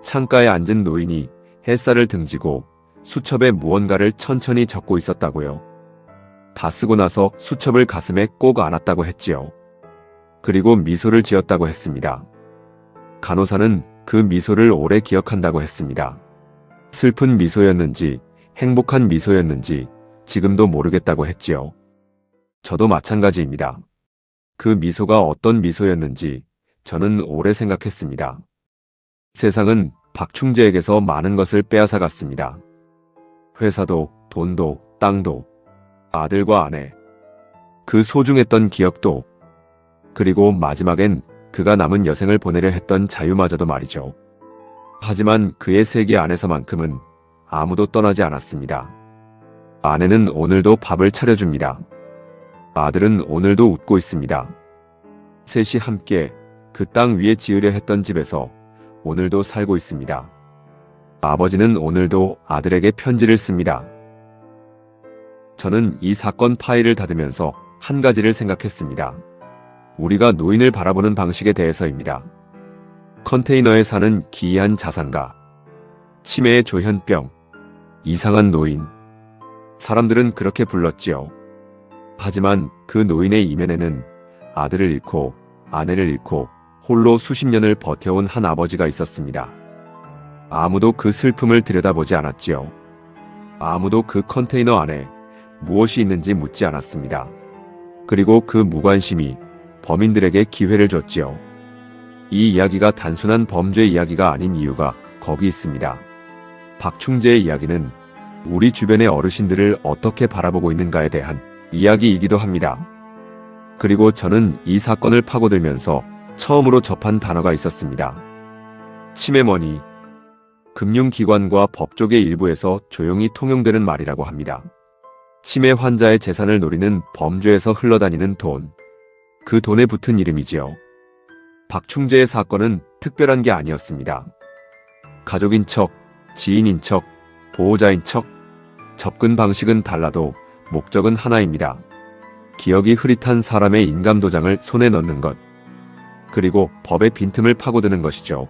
창가에 앉은 노인이 햇살을 등지고 수첩에 무언가를 천천히 적고 있었다고요. 다 쓰고 나서 수첩을 가슴에 꼭 안았다고 했지요. 그리고 미소를 지었다고 했습니다. 간호사는 그 미소를 오래 기억한다고 했습니다. 슬픈 미소였는지 행복한 미소였는지 지금도 모르겠다고 했지요. 저도 마찬가지입니다. 그 미소가 어떤 미소였는지 저는 오래 생각했습니다. 세상은 박충재에게서 많은 것을 빼앗아 갔습니다. 회사도, 돈도, 땅도, 아들과 아내, 그 소중했던 기억도, 그리고 마지막엔 그가 남은 여생을 보내려 했던 자유마저도 말이죠. 하지만 그의 세계 안에서만큼은 아무도 떠나지 않았습니다. 아내는 오늘도 밥을 차려줍니다. 아들은 오늘도 웃고 있습니다. 셋이 함께 그 땅 위에 지으려 했던 집에서 오늘도 살고 있습니다. 아버지는 오늘도 아들에게 편지를 씁니다. 저는 이 사건 파일을 닫으면서 한 가지를 생각했습니다. 우리가 노인을 바라보는 방식에 대해서입니다. 컨테이너에 사는 기이한 자산가, 치매의 조현병, 이상한 노인. 사람들은 그렇게 불렀지요. 하지만 그 노인의 이면에는 아들을 잃고 아내를 잃고 홀로 수십 년을 버텨온 한 아버지가 있었습니다. 아무도 그 슬픔을 들여다보지 않았지요. 아무도 그 컨테이너 안에 무엇이 있는지 묻지 않았습니다. 그리고 그 무관심이 범인들에게 기회를 줬지요. 이 이야기가 단순한 범죄 이야기가 아닌 이유가 거기 있습니다. 박충재의 이야기는 우리 주변의 어르신들을 어떻게 바라보고 있는가에 대한 이야기이기도 합니다. 그리고 저는 이 사건을 파고들면서 처음으로 접한 단어가 있었습니다. 치매머니. 금융기관과 법조계 일부에서 조용히 통용되는 말이라고 합니다. 치매 환자의 재산을 노리는 범죄에서 흘러다니는 돈. 그 돈에 붙은 이름이지요. 박충재의 사건은 특별한 게 아니었습니다. 가족인 척, 지인인 척, 보호자인 척, 접근 방식은 달라도 목적은 하나입니다. 기억이 흐릿한 사람의 인감도장을 손에 넣는 것. 그리고 법의 빈틈을 파고드는 것이죠.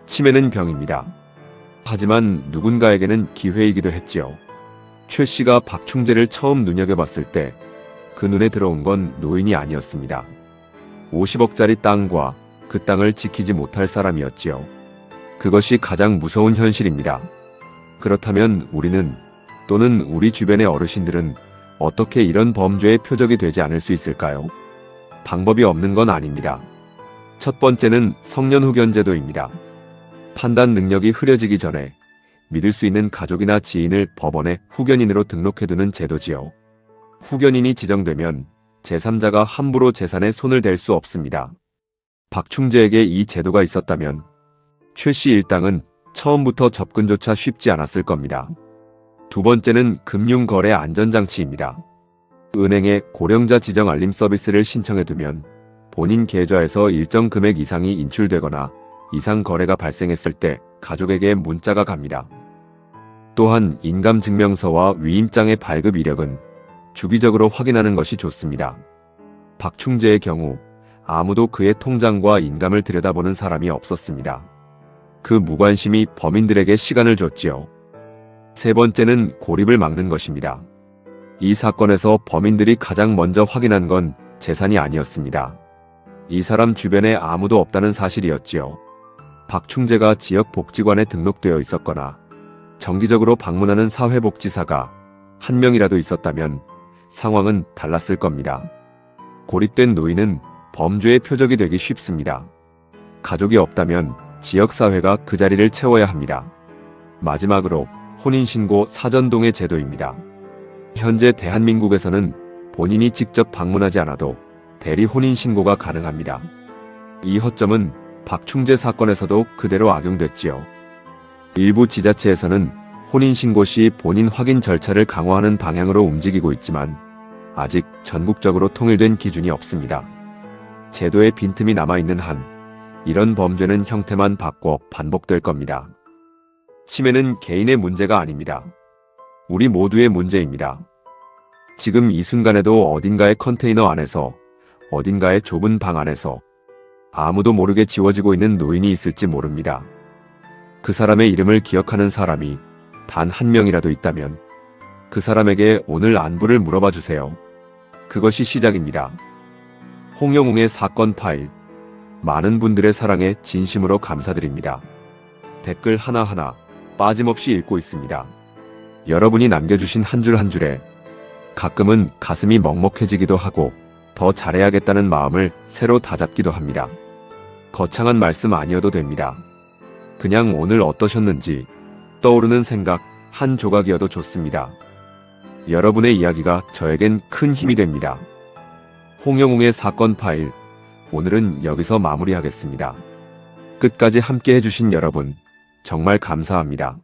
치매는 병입니다. 하지만 누군가에게는 기회이기도 했지요. 최 씨가 박충재를 처음 눈여겨봤을 때 그 눈에 들어온 건 노인이 아니었습니다. 50억짜리 땅과 그 땅을 지키지 못할 사람이었지요. 그것이 가장 무서운 현실입니다. 그렇다면 우리는 또는 우리 주변의 어르신들은 어떻게 이런 범죄의 표적이 되지 않을 수 있을까요? 방법이 없는 건 아닙니다. 첫 번째는 성년 후견 제도입니다. 판단 능력이 흐려지기 전에 믿을 수 있는 가족이나 지인을 법원에 후견인으로 등록해두는 제도지요. 후견인이 지정되면 제3자가 함부로 재산에 손을 댈 수 없습니다. 박충재에게 이 제도가 있었다면 최 씨 일당은 처음부터 접근조차 쉽지 않았을 겁니다. 두 번째는 금융거래 안전장치입니다. 은행에 고령자 지정 알림 서비스를 신청해두면 본인 계좌에서 일정 금액 이상이 인출되거나 이상 거래가 발생했을 때 가족에게 문자가 갑니다. 또한 인감증명서와 위임장의 발급 이력은 주기적으로 확인하는 것이 좋습니다. 박충재의 경우 아무도 그의 통장과 인감을 들여다보는 사람이 없었습니다. 그 무관심이 범인들에게 시간을 줬지요. 세 번째는 고립을 막는 것입니다. 이 사건에서 범인들이 가장 먼저 확인한 건 재산이 아니었습니다. 이 사람 주변에 아무도 없다는 사실이었지요. 박충재가 지역복지관에 등록되어 있었거나 정기적으로 방문하는 사회복지사가 한 명이라도 있었다면 상황은 달랐을 겁니다. 고립된 노인은 범죄의 표적이 되기 쉽습니다. 가족이 없다면 지역사회가 그 자리를 채워야 합니다. 마지막으로 혼인신고 사전동의 제도입니다. 현재 대한민국에서는 본인이 직접 방문하지 않아도 대리 혼인신고가 가능합니다. 이 허점은 박충재 사건에서도 그대로 악용됐지요. 일부 지자체에서는 혼인신고 시 본인 확인 절차를 강화하는 방향으로 움직이고 있지만 아직 전국적으로 통일된 기준이 없습니다. 제도에 빈틈이 남아있는 한 이런 범죄는 형태만 바꿔 반복될 겁니다. 치매는 개인의 문제가 아닙니다. 우리 모두의 문제입니다. 지금 이 순간에도 어딘가의 컨테이너 안에서, 어딘가의 좁은 방 안에서 아무도 모르게 지워지고 있는 노인이 있을지 모릅니다. 그 사람의 이름을 기억하는 사람이 단 한 명이라도 있다면 그 사람에게 오늘 안부를 물어봐 주세요. 그것이 시작입니다. 홍영웅의 사건 파일. 많은 분들의 사랑에 진심으로 감사드립니다. 댓글 하나하나 빠짐없이 읽고 있습니다. 여러분이 남겨주신 한 줄 한 줄에 가끔은 가슴이 먹먹해지기도 하고 더 잘해야겠다는 마음을 새로 다잡기도 합니다. 거창한 말씀 아니어도 됩니다. 그냥 오늘 어떠셨는지 떠오르는 생각 한 조각이어도 좋습니다. 여러분의 이야기가 저에겐 큰 힘이 됩니다. 홍영웅의 사건 파일, 오늘은 여기서 마무리하겠습니다. 끝까지 함께 해주신 여러분, 정말 감사합니다.